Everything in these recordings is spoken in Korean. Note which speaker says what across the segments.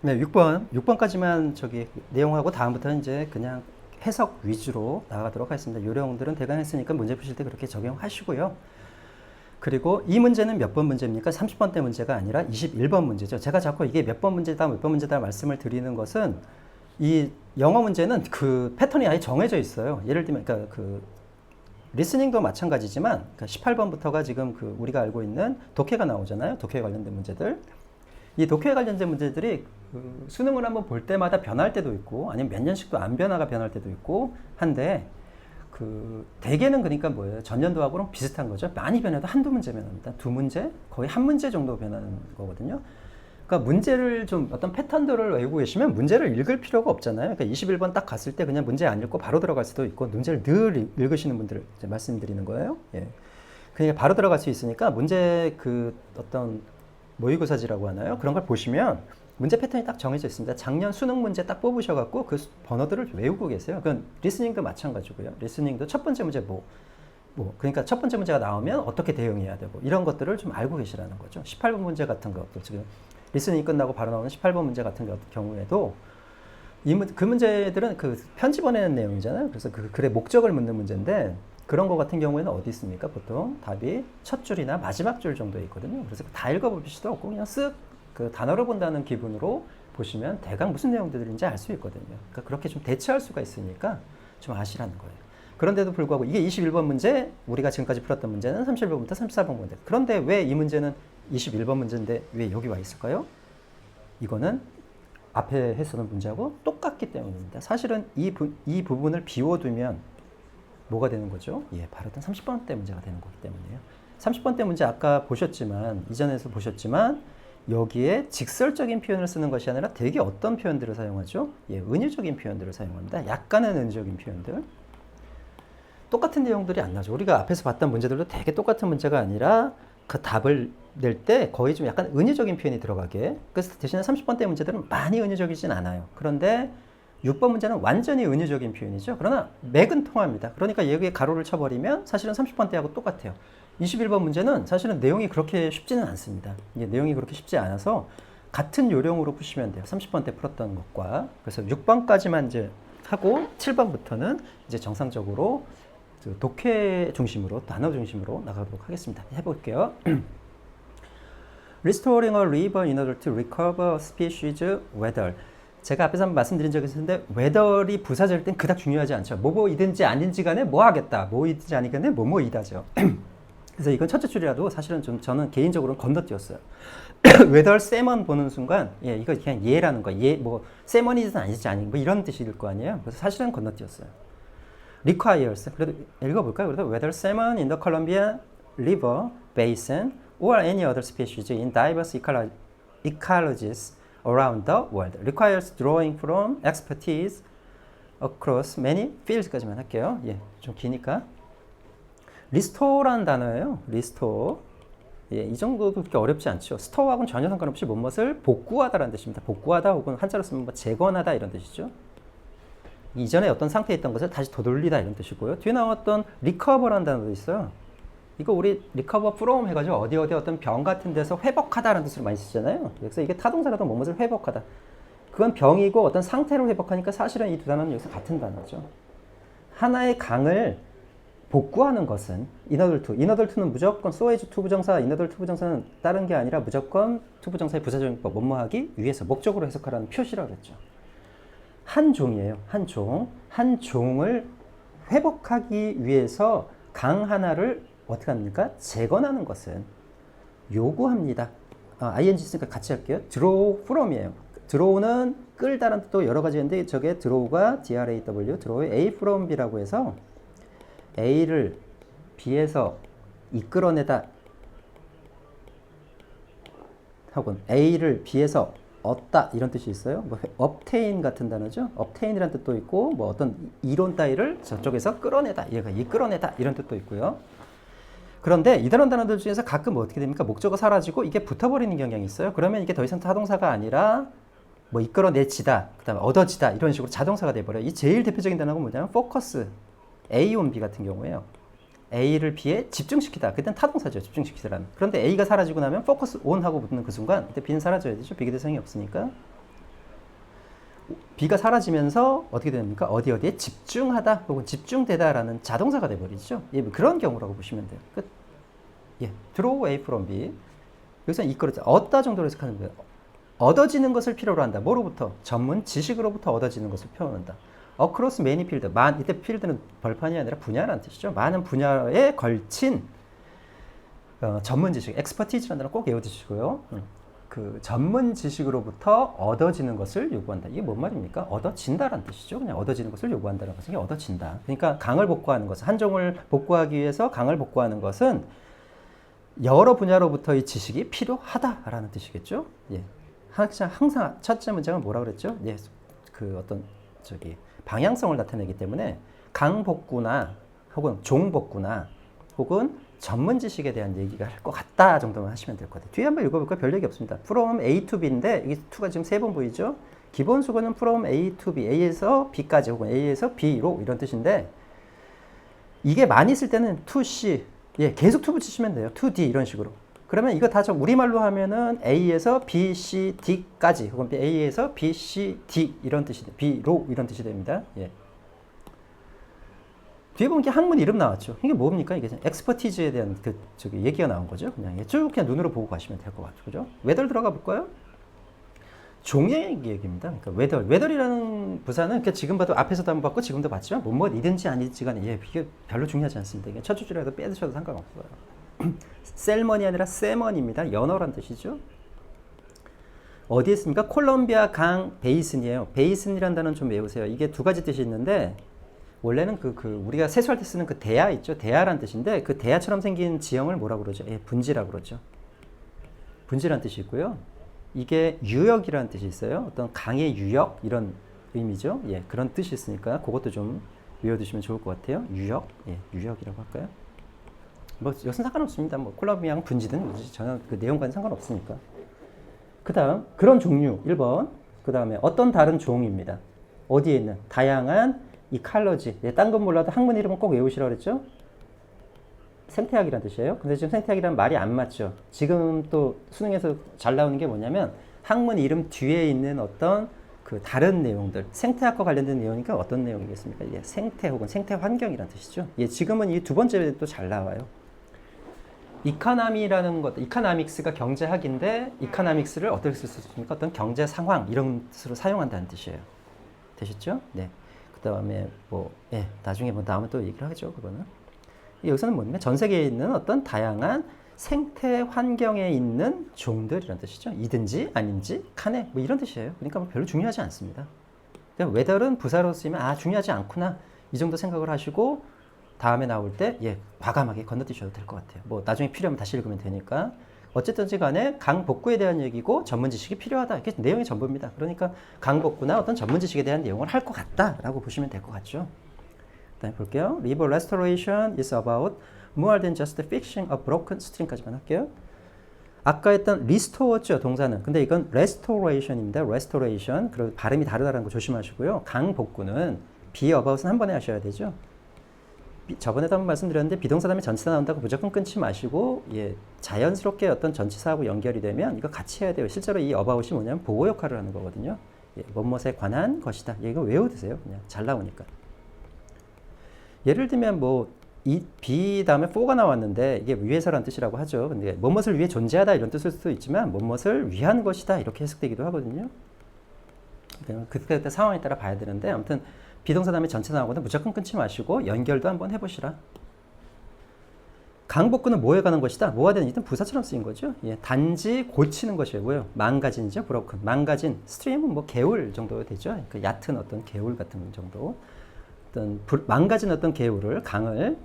Speaker 1: 네, 6번까지만 저기 내용하고 다음부터는 이제 그냥 해석 위주로 나가도록 하겠습니다. 요령들은 대강 했으니까 문제 푸실 때 그렇게 적용하시고요. 그리고 이 문제는 몇 번 문제입니까? 30번대 문제가 아니라 21번 문제죠. 제가 자꾸 이게 몇 번 문제다, 몇 번 문제다 말씀을 드리는 것은 이 영어 문제는 그 패턴이 아예 정해져 있어요. 예를 들면, 그러니까 그 리스닝도 마찬가지지만, 그러니까 18번부터가 지금 그 우리가 알고 있는 독해가 나오잖아요. 독해 관련된 문제들. 이 독해 관련된 문제들이 그 수능을 한번 볼 때마다 변할 때도 있고 아니면 몇 년씩도 안 변화가 변할 때도 있고 한데 그 대개는 그러니까 뭐예요? 전년도하고는 비슷한 거죠. 많이 변해도 한두 문제 변합니다. 두 문제, 거의 한 문제 정도 변하는 거거든요. 그러니까 문제를 좀 어떤 패턴들을 외우고 계시면 문제를 읽을 필요가 없잖아요. 그러니까 21번 딱 갔을 때 그냥 문제 안 읽고 바로 들어갈 수도 있고 문제를 늘 읽으시는 분들 이제 말씀드리는 거예요. 예. 그러니까 바로 들어갈 수 있으니까 문제 그 어떤 모의고사지라고 하나요? 그런 걸 보시면 문제 패턴이 딱 정해져 있습니다. 작년 수능 문제 딱 뽑으셔갖고 그 번호들을 외우고 계세요. 그건 리스닝도 마찬가지고요. 리스닝도 첫 번째 문제 그러니까 첫 번째 문제가 나오면 어떻게 대응해야 되고 이런 것들을 좀 알고 계시라는 거죠. 18번 문제 같은 것도 지금 리스닝 끝나고 바로 나오는 18번 문제 같은 경우에도 그 문제들은 그 편지 보내는 내용이잖아요. 그래서 그 글의 목적을 묻는 문제인데 그런 거 같은 경우에는 어디 있습니까? 보통 답이 첫 줄이나 마지막 줄 정도에 있거든요. 그래서 다 읽어볼 필요도 없고 그냥 쓱 그 단어를 본다는 기분으로 보시면 대강 무슨 내용들인지 알 수 있거든요. 그러니까 그렇게 좀 대처할 수가 있으니까 좀 아시라는 거예요. 그런데도 불구하고 이게 21번 문제, 우리가 지금까지 풀었던 문제는 31번부터 34번 문제. 그런데 왜 이 문제는 21번 문제인데 왜 여기 와 있을까요? 이거는 앞에 했었던 문제하고 똑같기 때문입니다. 사실은 이 부분을 비워두면 뭐가 되는 거죠? 예, 바로 30번대 문제가 되는 거기 때문이에요. 30번대 문제 아까 보셨지만, 이전에서 보셨지만, 여기에 직설적인 표현을 쓰는 것이 아니라 되게 어떤 표현들을 사용하죠? 예, 은유적인 표현들을 사용합니다. 약간은 은유적인 표현들. 똑같은 내용들이 안 나죠. 우리가 앞에서 봤던 문제들도 되게 똑같은 문제가 아니라 그 답을 낼 때 거의 좀 약간 은유적인 표현이 들어가게. 그래서 대신에 30번대 문제들은 많이 은유적이진 않아요. 그런데 6번 문제는 완전히 은유적인 표현이죠. 그러나 맥은 통합니다. 그러니까 여기에 가로를 쳐버리면 사실은 30번대하고 똑같아요. 21번 문제는 사실은 내용이 그렇게 쉽지는 않습니다. 이게 내용이 그렇게 쉽지 않아서 같은 요령으로 푸시면 돼요. 30번대 풀었던 것과. 그래서 6번까지만 이제 하고 7번부터는 이제 정상적으로 독해 중심으로, 단어 중심으로 나가도록 하겠습니다. 해볼게요. Restoring a river in order to recover a species whether. 제가 앞에서 한번 말씀드린 적이 있었는데 whether이 부사절 땐 그닥 중요하지 않죠. 뭐뭐이든지 아닌지 간에 뭐 하겠다. 뭐이든지 아니겠네. 뭐뭐이다죠. 그래서 이건 첫째 줄이라도 사실은 좀 저는 개인적으로는 건너뛰었어요. whether salmon 보는 순간 예, 이거 그냥 예라는 거. 예, 뭐 salmon이든 아니지 아닌 뭐 이런 뜻일 거 아니에요. 그래서 사실은 건너뛰었어요. requires. 그래도 읽어볼까요? 그래도 whether salmon in the Columbia River Basin or any other species in diverse ecologies around the world requires drawing from expertise across many fields까지만 할게요. 예, 좀 기니까. restore라는 단어예요. restore. 예, 이 정도도 그렇게 어렵지 않죠. store하고는 전혀 상관없이 무엇을 복구하다라는 뜻입니다. 복구하다 혹은 한자로 쓰면 뭐 재건하다 이런 뜻이죠. 이전에 어떤 상태에 있던 것을 다시 되돌리다 이런 뜻이고요. 뒤에 나왔던 recover라는 단어도 있어요. 이거 우리 recover from 해가지고 어디 어떤 병 같은 데서 회복하다라는 뜻으로 많이 쓰잖아요. 그래서 이게 타동사라도 뭐뭇을 회복하다. 그건 병이고 어떤 상태로 회복하니까 사실은 이 두 단어는 여기서 같은 단어죠. 하나의 강을 복구하는 것은 in order to는 무조건 so as to 부정사, in order to 부정사는 다른 게 아니라 무조건 to 부정사의 부사적용법 뭐뭐하기 위해서 목적으로 해석하라는 표시라고 그랬죠. 한 종이에요. 한 종. 한 종을 회복하기 위해서 강 하나를 어떻게 합니까? 재건하는 것은 요구합니다. ing 있으니까 같이 할게요. draw from이에요. draw는 끌다라는 뜻도 여러 가지인데 저게 draw가 draw, draw의 a from b라고 해서 a를 b에서 이끌어내다 혹은 a를 b에서 얻다 이런 뜻이 있어요. 뭐 obtain 같은 단어죠. obtain이라는 뜻도 있고 뭐 어떤 이론 따위를 저쪽에서 끌어내다, 얘가 이끌어내다 이런 뜻도 있고요. 그런데 이런 단어들 중에서 가끔 어떻게 됩니까? 목적어 사라지고 이게 붙어버리는 경향이 있어요. 그러면 이게 더 이상 타동사가 아니라 뭐 이끌어내지다, 그다음에 얻어지다 이런 식으로 자동사가 돼버려요. 이 제일 대표적인 단어가 뭐냐면 focus, A on B 같은 경우에요. A를 B에 집중시키다. 그때는 타동사죠. 집중시키다라는. 그런데 A가 사라지고 나면 focus on 하고 붙는 그 순간 그때 B는 사라져야 되죠. 비교대상이 없으니까. B가 사라지면서 어떻게 됩니까? 어디에 집중하다 혹은 집중되다라는 자동사가 돼버리죠. 예, 그런 경우라고 보시면 돼요. 끝. 예, draw away from B. 여기서 이거를 얻다 정도로 해석하는 거예요. 얻어지는 것을 필요로 한다. 뭐로부터? 전문 지식으로부터 얻어지는 것을 표현한다. across many field. 이때 필드는 벌판이 아니라 분야라는 뜻이죠. 많은 분야에 걸친 전문 지식, expertise라는 단어 꼭 외워두시고요. 그 전문 지식으로부터 얻어지는 것을 요구한다. 이게 뭔 말입니까? 얻어진다라는 뜻이죠. 그냥 얻어지는 것을 요구한다는 것은 얻어진다. 그러니까 강을 복구하는 것은 한 종을 복구하기 위해서 강을 복구하는 것은 여러 분야로부터의 지식이 필요하다라는 뜻이겠죠. 예. 항상 첫째 문장은 뭐라 그랬죠? 예. 그 어떤 방향성을 나타내기 때문에 강 복구나 혹은 종 복구나 혹은 전문 지식에 대한 얘기가 할 것 같다 정도만 하시면 될 것 같아요. 뒤에 한번 읽어볼까요? 별 얘기 없습니다. From A to B인데 이게 to가 지금 3번 보이죠? 기본 수거는 from A to B, A에서 B까지 혹은 A에서 B로 이런 뜻인데 이게 많이 쓸 때는 to C, 예, 계속 to 붙이시면 돼요. to D 이런 식으로. 그러면 이거 다 우리말로 하면은 A에서 B, C, D까지 혹은 A에서 B, C, D 이런 뜻이 돼. B로 이런 뜻이 됩니다. 예. 뒤에 보면 학문 이름 나왔죠. 이게 뭡니까? 이게 엑스퍼티즈에 대한 얘기가 나온 거죠. 쭉 그냥 눈으로 보고 가시면 될 것 같죠. 그죠? 웨덜 들어가 볼까요? 종의 얘기입니다. 그러니까 웨덜이라는 부사는 지금 봐도 앞에서도 한번 봤고 지금도 봤지만 뭐이든지 아니든지 간에 이게 별로 중요하지 않습니다. 이게 첫 줄이라도 빼드셔도 상관없어요. 셀먼이 아니라 세먼입니다. 연어란 뜻이죠. 어디에 있습니까? 콜롬비아 강 베이슨이에요. 베이슨이라는 단어는 좀 외우세요. 이게 두 가지 뜻이 있는데 원래는 우리가 세수할 때 쓰는 그 대야 있죠. 대야란 뜻인데 그 대야처럼 생긴 지형을 뭐라고 그러죠? 예, 분지라고 그러죠. 분지란 뜻이 있고요. 이게 유역이라는 뜻이 있어요. 어떤 강의 유역 이런 의미죠. 예, 그런 뜻이 있으니까 그것도 좀 외워두시면 좋을 것 같아요. 유역, 예, 유역이라고 할까요? 뭐 여기서 상관없습니다. 뭐 콜롬비아랑 분지든 전혀 그 내용과는 상관없으니까. 그 다음 그런 종류 1번. 그 다음에 어떤 다른 종입니다. 어디에 있는 다양한 이 칼러지, 예, 딴 건 몰라도 학문 이름은 꼭 외우시라고 그랬죠? 생태학이라는 뜻이에요. 근데 지금 생태학이라는 말이 안 맞죠. 지금 또 수능에서 잘 나오는 게 뭐냐면 학문 이름 뒤에 있는 어떤 그 다른 내용들, 생태학과 관련된 내용이니까 어떤 내용이겠습니까? 예, 생태 혹은 생태 환경이라는 뜻이죠. 예, 지금은 이 두 번째 또 잘 나와요. 이카나미라는 것, 이카나믹스가 경제학인데 이카나믹스를 어떻게 쓸 수 있습니까? 어떤 경제 상황 이런 뜻으로 사용한다는 뜻이에요. 되셨죠? 네. 그 다음에 예, 나중에 나오면 또 얘기를 하죠. 그거는. 여기서는 뭡니까? 전 세계에 있는 어떤 다양한 생태 환경에 있는 종들이란 뜻이죠. 이든지 아닌지 칸에 이런 뜻이에요. 그러니까 별로 중요하지 않습니다. 그러니까 웨덜은 부사로 쓰이면 중요하지 않구나 이 정도 생각을 하시고 다음에 나올 때 예, 과감하게 건너뛰셔도 될 것 같아요. 나중에 필요하면 다시 읽으면 되니까. 어쨌든지 간에 강 복구에 대한 얘기고 전문 지식이 필요하다. 이게 내용의 전부입니다. 그러니까 강 복구나 어떤 전문 지식에 대한 내용을 할 것 같다라고 보시면 될 것 같죠. 다음에 볼게요. River restoration is about more than just fixing a broken stream까지만 할게요. 아까 했던 restore죠, 동사는. 근데 이건 restoration입니다. restoration. 그리고 발음이 다르다는 거 조심하시고요. 강 복구는 be about은 한 번에 하셔야 되죠. 저번에도 한번 말씀드렸는데 비동사 다음에 전치사 나온다고 무조건 끊지 마시고 예, 자연스럽게 어떤 전치사하고 연결이 되면 이거 같이 해야 돼요. 실제로 이 about이 뭐냐면 보호 역할을 하는 거거든요. 예, 뭐뭇에 관한 것이다. 예, 이거 외워두세요. 그냥 잘 나오니까. 예를 들면 이 be 다음에 for가 나왔는데 이게 위해서라는 뜻이라고 하죠. 근데 뭐뭇을 위해 존재하다 이런 뜻일 수도 있지만 뭐뭇을 위한 것이다 이렇게 해석되기도 하거든요. 그때 상황에 따라 봐야 되는데 아무튼 비동사 다음에 전체 나오거든 무조건 끊지 마시고 연결도 한번 해보시라. 강복구는 뭐에 관한 것이다? 뭐가 되는 일단 부사처럼 쓰인 거죠. 예, 단지 고치는 것이고요. 망가진이죠. broken. 망가진. stream은 개울 정도 되죠. 그 얕은 어떤 개울 같은 정도. 어떤 망가진 어떤 개울을 강을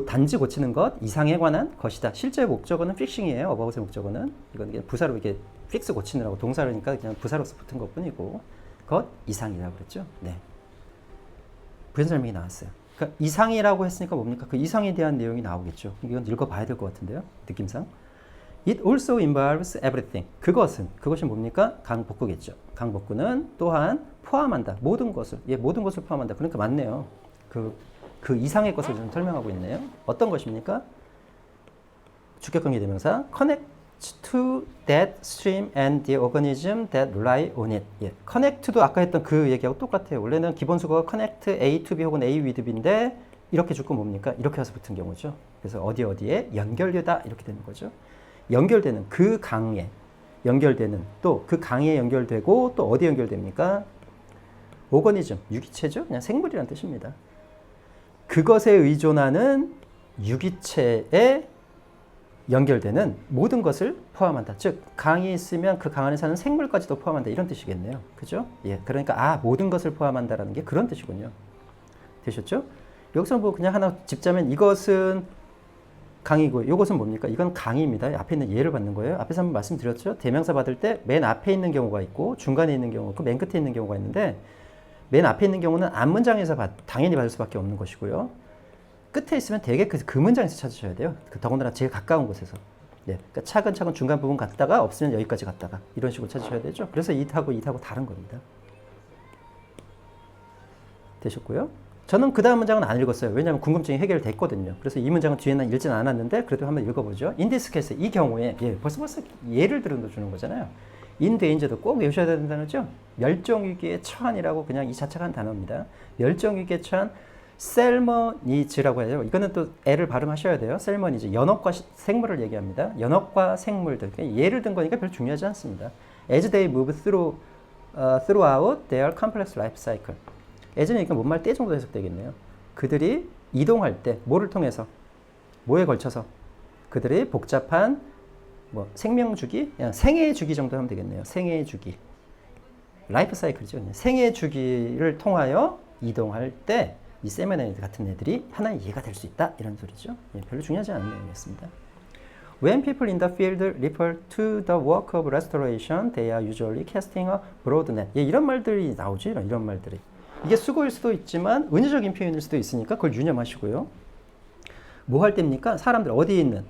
Speaker 1: 단지 고치는 것 이상에 관한 것이다. 실제 목적어는 픽싱이에요. about의 목적어는 이건 그냥 부사로 이렇게 픽스 고치느라고 동사라니까 그냥 부사로서 붙은 것뿐이고 것 이상이라고 그랬죠. 네. 부연 설명이 나왔어요. 그러니까 이상이라고 했으니까 뭡니까? 그 이상에 대한 내용이 나오겠죠. 이건 읽어봐야 될 것 같은데요. 느낌상. It also involves everything. 그것이 뭡니까? 강복구겠죠. 강복구는 또한 포함한다. 모든 것을. 예, 모든 것을 포함한다. 그러니까 맞네요. 그 이상의 것을 좀 설명하고 있네요. 어떤 것입니까? 주격관계 대명사 connect to that stream and the organism that rely on it. 예, connect도 아까 했던 그 얘기하고 똑같아요. 원래는 기본 수거가 connect A to B 혹은 A with B인데 이렇게 줄거 뭡니까? 이렇게 와서 붙은 경우죠. 그래서 어디에 연결되다 이렇게 되는 거죠. 연결되는 그 강에 연결되는 또 그 강에 연결되고 또 어디 연결됩니까? 오거니즘, 유기체죠. 그냥 생물이라는 뜻입니다. 그것에 의존하는 유기체에 연결되는 모든 것을 포함한다. 즉 강이 있으면 그 강 안에 사는 생물까지도 포함한다. 이런 뜻이겠네요. 그죠? 예, 그러니까 모든 것을 포함한다라는 게 그런 뜻이군요. 되셨죠? 여기서 뭐 그냥 하나 짚자면 이것은 강이고 이것은 뭡니까? 이건 강입니다. 앞에 있는 예를 받는 거예요. 앞에서 한번 말씀드렸죠. 대명사 받을 때 맨 앞에 있는 경우가 있고 중간에 있는 경우가 있고 맨 끝에 있는 경우가 있는데 맨 앞에 있는 경우는 앞문장에서 당연히 받을 수밖에 없는 것이고요. 끝에 있으면 대개 그 문장에서 찾으셔야 돼요. 더군다나 제일 가까운 곳에서. 네, 그러니까 차근차근 중간 부분 갔다가 없으면 여기까지 갔다가 이런 식으로 찾으셔야 되죠. 그래서 it하고 다른 겁니다. 되셨고요. 저는 그 다음 문장은 안 읽었어요. 왜냐하면 궁금증이 해결됐거든요. 그래서 이 문장은 뒤에는 읽지는 않았는데 그래도 한번 읽어보죠. In this case, 이 경우에 벌써 예를 들어주는 거잖아요. in danger도 꼭 외우셔야 되는 단어죠. 멸종위기에 처한이라고 그냥 이 자체가 한 단어입니다. 멸종위기에 처한 셀머니즈라고 해요. 이거는 또 L을 발음하셔야 돼요. 셀머니즈. 연어과 생물을 얘기합니다. 연어과 생물들. 예를 든 거니까 별로 중요하지 않습니다. As they move throughout their complex life cycle. as는 이거 뭔 말 때 정도 해석되겠네요. 그들이 이동할 때 뭐를 통해서 뭐에 걸쳐서 그들의 복잡한 생명 주기, 생애 주기 정도 하면 되겠네요. 생애 주기. 라이프 사이클이죠. 생애 주기를 통하여 이동할 때 이 세미나이드 같은 애들이 하나의 예가 될 수 있다. 이런 소리죠. 별로 중요하지 않은 내용이었습니다. When people in the field refer to the work of restoration, they are usually casting a broad net. 이런 말들이 나오죠. 이런 말들이. 이게 수고일 수도 있지만 은유적인 표현일 수도 있으니까 그걸 유념하시고요. 뭐 할 때입니까? 사람들 어디에 있는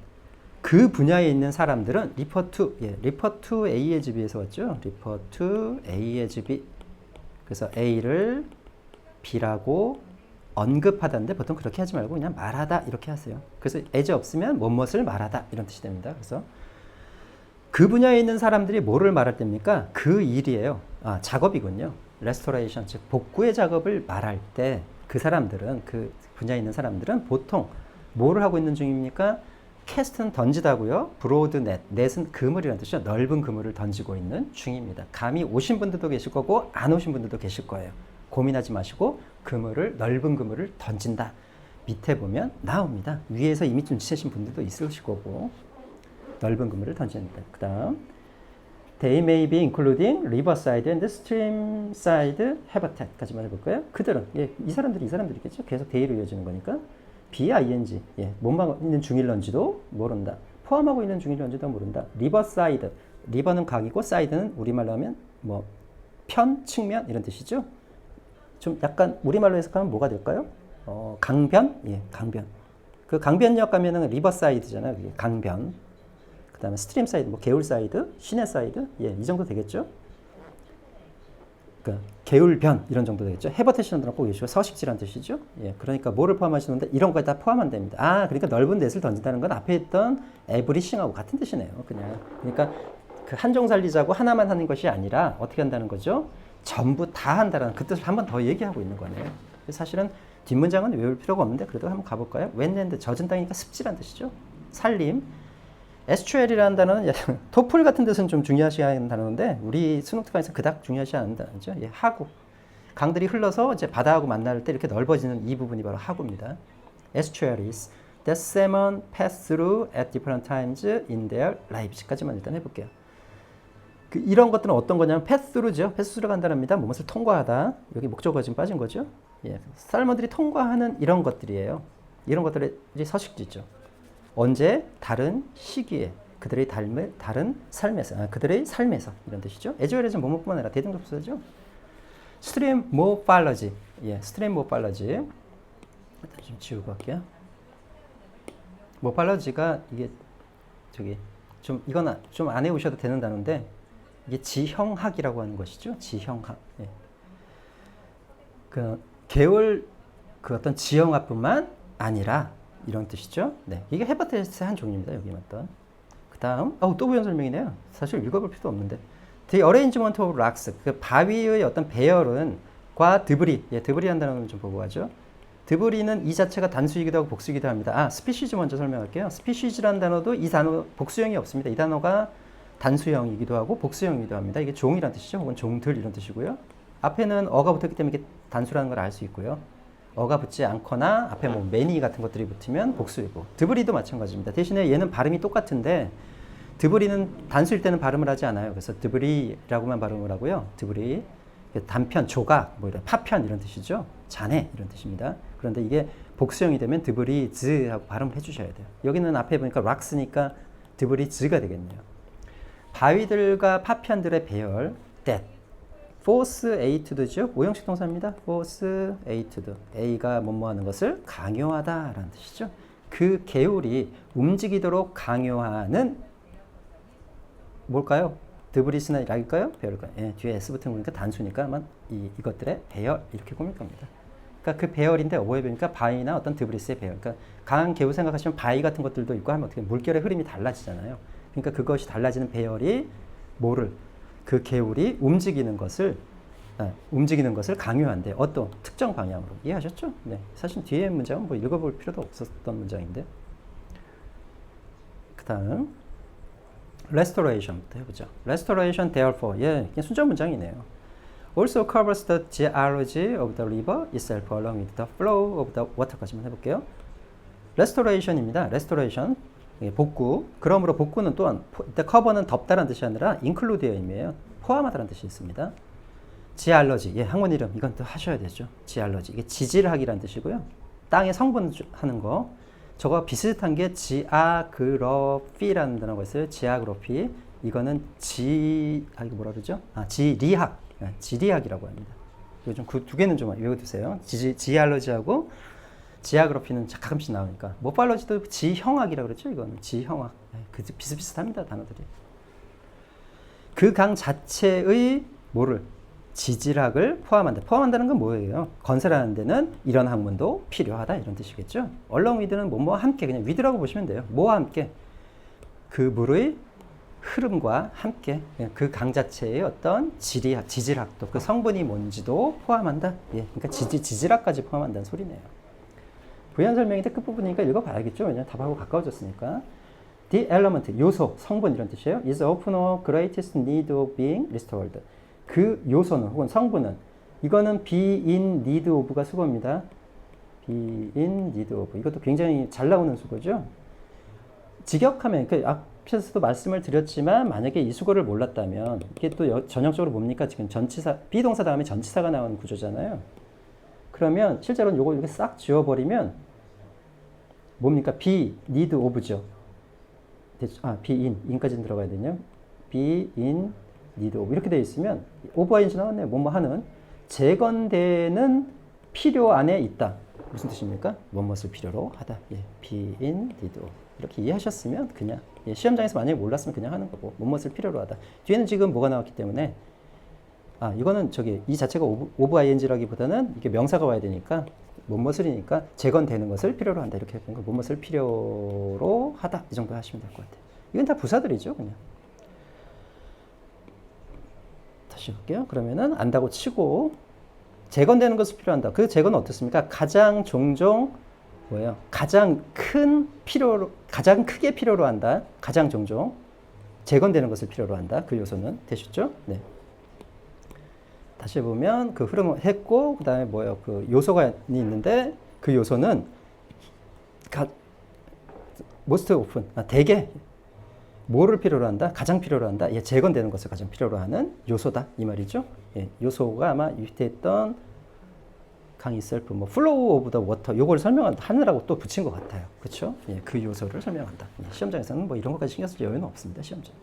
Speaker 1: 그 분야에 있는 사람들은 refer to A as B에서 왔죠. refer to A as B. 그래서 A를 B라고 언급하다는데 보통 그렇게 하지 말고 그냥 말하다 이렇게 하세요. 그래서 as 없으면 무엇을 말하다 이런 뜻이 됩니다. 그래서 그 분야에 있는 사람들이 뭐를 말할 때입니까? 그 일이에요. 작업이군요. 레스토레이션, 즉 복구의 작업을 말할 때 그 사람들은 그 분야에 있는 사람들은 보통 뭐를 하고 있는 중입니까? 캐스트는 던지다고요. 브로드 넷, 넷은 그물이라는 뜻이죠. 넓은 그물을 던지고 있는 중입니다. 감이 오신 분들도 계실 거고 안 오신 분들도 계실 거예요. 고민하지 마시고 넓은 그물을 던진다. 밑에 보면 나옵니다. 위에서 이미 눈치채신 분들도 있으실 거고 넓은 그물을 던진다. 그 다음 They may be including riverside and streamside habitat까지만 해볼까요? 그들은 이 사람들이겠죠. 계속 they로 이어지는 거니까 B-I-N-G 몸하고 있는 중일런지도 모른다. 포함하고 있는 중일런지도 모른다. riverside 리버는 강이고 side는 우리말로 하면 편, 측면 이런 뜻이죠. 좀 약간 우리말로 해석하면 뭐가 될까요? 강변? 강변. 그 강변역 가면은 리버사이드잖아요. 그게 강변. 그 다음에 스트림 사이드, 개울 사이드, 시내 사이드. 이 정도 되겠죠? 그러니까 개울변 이런 정도 되겠죠? 해버테시는 꼭 외우시고 서식지란 뜻이죠? 그러니까 뭐를 포함하시는데 이런 거에 다 포함한답니다. 그러니까 넓은 넷을 던진다는 건 앞에 있던 에브리싱하고 같은 뜻이네요. 그냥. 그러니까 그 한정 살리자고 하나만 하는 것이 아니라 어떻게 한다는 거죠? 전부 다 한다는 그 뜻을 한 번 더 얘기하고 있는 거네요. 사실은 뒷문장은 외울 필요가 없는데 그래도 한번 가볼까요? 웬랜드 젖은 땅이니까 습지란 뜻이죠. 살림. 에스츄에리라는 단어는 토플 같은 데서는 좀 중요하시 하는 단어인데 우리 수능 특강에서 그닥 중요하지 않은 단어죠. 하구. 강들이 흘러서 이제 바다하고 만날 때 이렇게 넓어지는 이 부분이 바로 하구입니다. Estuaries that salmon pass through at different times in their lives까지만 일단 해볼게요. 이런 것들은 어떤 거냐면 pass through죠. pass through 간단합니다. 무엇을 통과하다. 여기 목적어가 지금 빠진 거죠. 살몬들이 통과하는 이런 것들이에요. 이런 것들이 서식지죠. 언제? 다른 시기에. 그들의 다른 삶에서. 그들의 삶에서. 이런 뜻이죠. 에즈웰에서 뭐뭐뿐만 아니라 대등급수죠. 스트림 모팔러지. 스트림 모팔러지. 일단 좀 지우고 할게요. 모팔러지가 이게 이건 좀 안 해오셔도 되는 단어인데 이게 지형학이라고 하는 것이죠. 지형학. 개월 어떤 지형학뿐만 아니라 이런 뜻이죠. 이게 헤버테스트의 한 종류입니다. 여기 맞던. 그 다음, 또 부연 설명이네요. 사실 읽어볼 필요도 없는데. The arrangement of rocks, 그 바위의 어떤 배열은과 드브리, 드브리라는 단어는 좀 보고 가죠. 드브리는 이 자체가 단수이기도 하고 복수이기도 합니다. 스피시즈 먼저 설명할게요. 스피시즈라는 단어도 이 단어 복수형이 없습니다. 이 단어가 단수형이기도 하고 복수형이기도 합니다. 이게 종이란 뜻이죠. 혹은 종들 이런 뜻이고요. 앞에는 어가 붙었기 때문에 이게 단수라는 걸 알 수 있고요. 어가 붙지 않거나 앞에 뭐 many 같은 것들이 붙으면 복수이고, 드브리도 마찬가지입니다. 대신에 얘는 발음이 똑같은데 드브리는 단수일 때는 발음을 하지 않아요. 그래서 드브리라고만 발음을 하고요. 드브리, 단편, 조각, 뭐 이런 파편 이런 뜻이죠. 잔해 이런 뜻입니다. 그런데 이게 복수형이 되면 드브리즈하고 발음을 해주셔야 돼요. 여기는 앞에 보니까 락스니까 드브리즈가 되겠네요. 바위들과 파편들의 배열, that, forceated죠. 오형식 동사입니다. forceated, A가 뭐뭐 하는 것을 강요하다 라는 뜻이죠. 그 계율이 움직이도록 강요하는 뭘까요? 드브리스나 락일까요? 배열일까요? 뒤에 S 붙은 거니까 단수니까 아마 이것들의 배열 이렇게 꾸밀 겁니다. 그러니까 그 배열인데 뭐에 보니까 바위나 어떤 드브리스의 배열. 그러니까 강한 계율 생각하시면 바위 같은 것들도 있고 하면 어떻게 물결의 흐름이 달라지잖아요. 그러니까 그것이 달라지는 배열이 뭐를 그 계율이 움직이는 것을 강요한대. 어떤 특정 방향으로. 이해하셨죠? 네. 사실 뒤에 문장은 뭐 읽어볼 필요도 없었던 문장인데. 그 다음 restoration부터 해보죠. restoration therefore, 그냥 순전 문장이네요. also covers the geology of the river itself along with the flow of the water까지만 해볼게요. restoration입니다. restoration, 복구. 그러므로 복구는 또한 cover는 덮다라는 뜻이 아니라 include의 의미예요. 포함하다라는 뜻이 있습니다. geology, 학문 이름 이건 또 하셔야 되죠. geology, 이게 지질학이라는 뜻이고요. 땅의 성분 하는 거. 저거 비슷한 게 지아그러피라는 단어가 있어요. 지아그러피. 이거는 이거 뭐라 그러죠? 지리학. 지리학이라고 합니다. 이거 좀 두 개는 좀 외워두세요. 지알러지하고 지아그러피는 가끔씩 나오니까. 모팔러지도 지형학이라고 그랬죠. 이거는 지형학. 비슷비슷합니다. 단어들이. 그 강 자체의 뭐를? 지질학을 포함한다. 포함한다는 건 뭐예요? 건설하는 데는 이런 학문도 필요하다 이런 뜻이겠죠. along with는 뭐와 함께, 그냥 with라고 보시면 돼요. 뭐와 함께? 그 물의 흐름과 함께 그 강 자체의 어떤 지질학도 그 성분이 뭔지도 포함한다. 그러니까 지질학까지 포함한다는 소리네요. 부연 설명인데 끝부분이니까 읽어봐야겠죠. 왜냐면 답하고 가까워졌으니까. The element, 요소, 성분 이런 뜻이에요. is often a greatest need of being restored. 그 요소는 혹은 성분은 이거는 be in need of가 수거입니다. be in need of. 이것도 굉장히 잘 나오는 수거죠. 직역하면 앞에서도 말씀을 드렸지만 만약에 이 수거를 몰랐다면 이게 또 전형적으로 뭡니까? 지금 전치사 비동사 다음에 전치사가 나오는 구조잖아요. 그러면 실제로는 요거 이렇게 싹 지워버리면 뭡니까? be need of죠. be in까지는 들어가야 되냐? be in need of 이렇게 되어 있으면 오버인지 나왔네요. 뭐뭐 하는 재건되는 필요 안에 있다. 무슨 뜻입니까? 무엇을 필요로 하다. be in need of 이렇게 이해하셨으면 그냥 시험장에서 만약에 몰랐으면 그냥 하는 거고 무엇을 필요로 하다. 뒤에는 지금 뭐가 나왔기 때문에 이거는 이 자체가 오브 ing라기보다는 이게 명사가 와야 되니까 무엇을이니까 재건되는 것을 필요로 한다. 이렇게 하는 거 무엇을 필요로 하다. 이 정도 하시면 될 것 같아요. 이건 다 부사들이죠, 그냥. 다시 볼게요. 그러면은 안다고 치고 재건되는 것을 필요한다. 그 재건은 어떻습니까? 가장 종종 뭐예요? 가장 크게 필요로 한다. 가장 종종 재건되는 것을 필요로 한다. 그 요소는 되셨죠? 네. 다시 보면 그 흐름을 했고 그다음에 뭐예요? 그 요소가 있는데 그 요소는 most often 대개 뭐를 필요로 한다? 가장 필요로 한다? 재건되는 것을 가장 필요로 하는 요소다. 이 말이죠. 요소가 아마 위태했던 강의 셀프, flow of the water, 요걸 설명하느라고 또 붙인 것 같아요. 그쵸? 그 요소를 설명한다. 시험장에서는 이런 것까지 신경 쓸 여유는 없습니다. 시험장.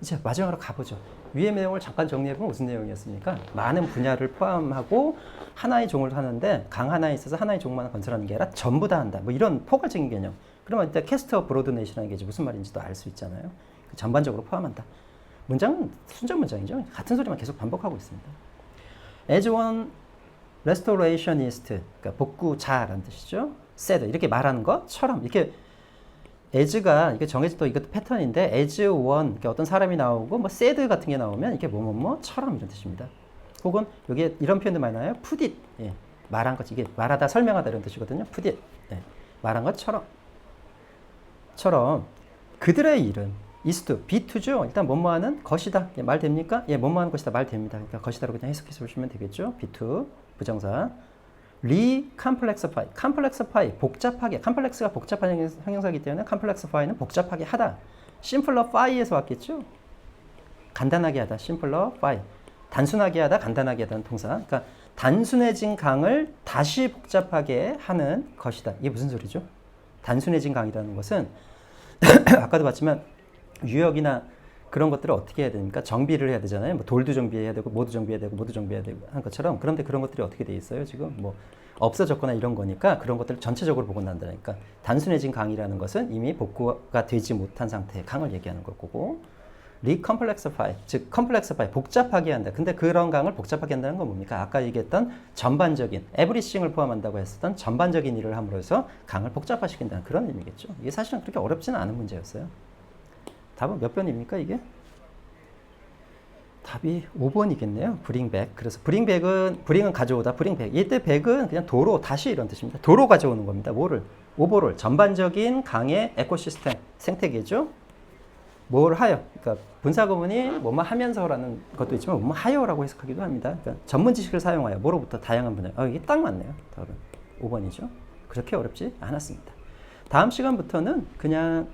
Speaker 1: 이제 마지막으로 가보죠. 위의 내용을 잠깐 정리해보면 무슨 내용이었습니까? 많은 분야를 포함하고 하나의 종을 하는데 강 하나에 있어서 하나의 종만 건설하는 게 아니라 전부 다 한다. 이런 포괄적인 개념. 그러면 일단 캐스터 브로드넷이라는 게 무슨 말인지도 알 수 있잖아요. 전반적으로 포함한다. 문장은 순전 문장이죠. 같은 소리만 계속 반복하고 있습니다. As one restorationist, 그러니까 복구자라는 뜻이죠. said, 이렇게 말하는 것처럼 이렇게 as가 이게 정해진 또 이것도 패턴인데 as one 이렇게 어떤 사람이 나오고 뭐 said 같은 게 나오면 이게 뭐뭐뭐처럼 이런 뜻입니다. 혹은 여기에 이런 표현도 많이 나와요. put it 예, 말한 것 이게 말하다 설명하다 이런 뜻이거든요. put it 예, 말한 것처럼 그들의 일은 is to be to죠. 일단 뭐뭐하는 것이다. 예, 말 됩니까? 예, 뭐뭐하는 것이다. 말 됩니다. 그러니까 것이다로 그냥 해석해서 보시면 되겠죠. be to 부정사. recomplexify, complexify, 복잡하게, complex가 복잡한 형용사이기 때문에 complexify는 복잡하게 하다. simplify에서 왔겠죠? 간단하게 하다, simplify. 단순하게 하다, 간단하게 하다는 동사. 그러니까 단순해진 강을 다시 복잡하게 하는 것이다. 이게 무슨 소리죠? 단순해진 강이라는 것은 아까도 봤지만 유역이나 그런 것들을 어떻게 해야 됩니까? 정비를 해야 되잖아요. 뭐 돌도 정비해야 되고, 모두 정비해야 되고, 모두 정비해야 되고 한 것처럼. 그런데 그런 것들이 어떻게 돼 있어요? 지금 뭐 없어졌거나 이런 거니까 그런 것들을 전체적으로 보고 난다니까. 단순해진 강이라는 것은 이미 복구가 되지 못한 상태의 강을 얘기하는 거고, recomplexify, 즉 complexify, 복잡하게 한다. 근데 그런 강을 복잡하게 한다는 건 뭡니까? 아까 얘기했던 전반적인, everything을 포함한다고 했었던 전반적인 일을 함으로 해서 강을 복잡화시킨다는 그런 의미겠죠. 이게 사실은 그렇게 어렵지는 않은 문제였어요. 답은 몇 번입니까 이게? 답이 5번이겠네요. bring back. 그래서 bring은 가져오다. bring back. 이때 back은 그냥 도로, 다시 이런 뜻입니다. 도로 가져오는 겁니다. 뭐를? 오버롤, 전반적인 강의 에코시스템, 생태계죠. 뭘 하여? 그러니까 분사구문이 뭐뭐 하면서라는 것도 있지만 뭐뭐 하여라고 해석하기도 합니다. 그러니까 전문 지식을 사용하여 뭐로부터 다양한 분야. 이게 딱 맞네요. 답은 5번이죠. 그렇게 어렵지 않았습니다. 다음 시간부터는 그냥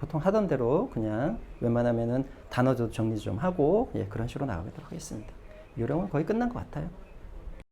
Speaker 1: 보통 하던 대로 그냥 웬만하면은 단어도 정리 좀 하고 예, 그런 식으로 나가도록 하겠습니다. 요령은 거의 끝난 것 같아요.